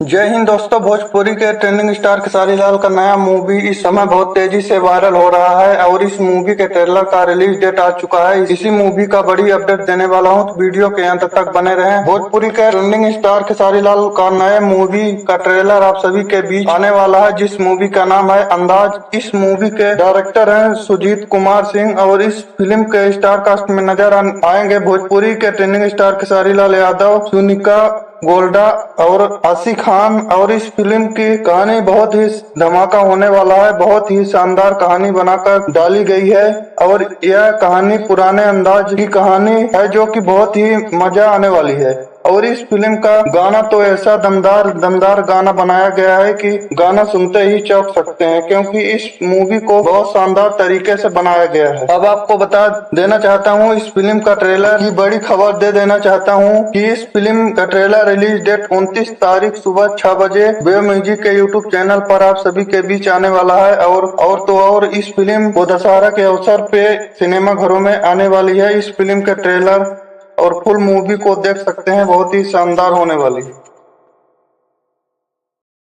जय हिंद दोस्तों। भोजपुरी के ट्रेंडिंग स्टार खेसारी लाल का नया मूवी इस समय बहुत तेजी से वायरल हो रहा है और इस मूवी के ट्रेलर का रिलीज डेट आ चुका है। इसी मूवी का बड़ी अपडेट देने वाला हूं, तो वीडियो के अंत तक बने रहें। भोजपुरी के ट्रेंडिंग स्टार खेसारी लाल का नए मूवी का ट्रेलर आप सभी के बीच आने वाला है, जिस मूवी का नाम है अंदाज। इस मूवी के डायरेक्टर हैं सुजीत कुमार सिंह और इस फिल्म के स्टार कास्ट में नजर आएंगे भोजपुरी के ट्रेंडिंग स्टार खेसारी लाल यादव, सुनिका गोल्डा और आशी खान। और इस फिल्म की कहानी बहुत ही धमाका होने वाला है, बहुत ही शानदार कहानी बनाकर डाली गई है और यह कहानी पुराने अंदाज की कहानी है जो कि बहुत ही मजा आने वाली है। और इस फिल्म का गाना तो ऐसा दमदार गाना बनाया गया है कि गाना सुनते ही चौंक सकते हैं, क्योंकि इस मूवी को बहुत शानदार तरीके से बनाया गया है। अब आपको बता देना चाहता हूँ इस फिल्म का ट्रेलर की बड़ी खबर दे देना चाहता हूँ कि इस फिल्म का ट्रेलर रिलीज डेट 29 तारीख सुबह 6 बजे वेब म्यूजिक के यूट्यूब चैनल पर आप सभी के बीच आने वाला है। और इस फिल्म को दशहरा के अवसर पे सिनेमा घरों में आने वाली है। इस फिल्म के ट्रेलर और फुल मूवी को देख सकते हैं, बहुत ही शानदार होने वाली है।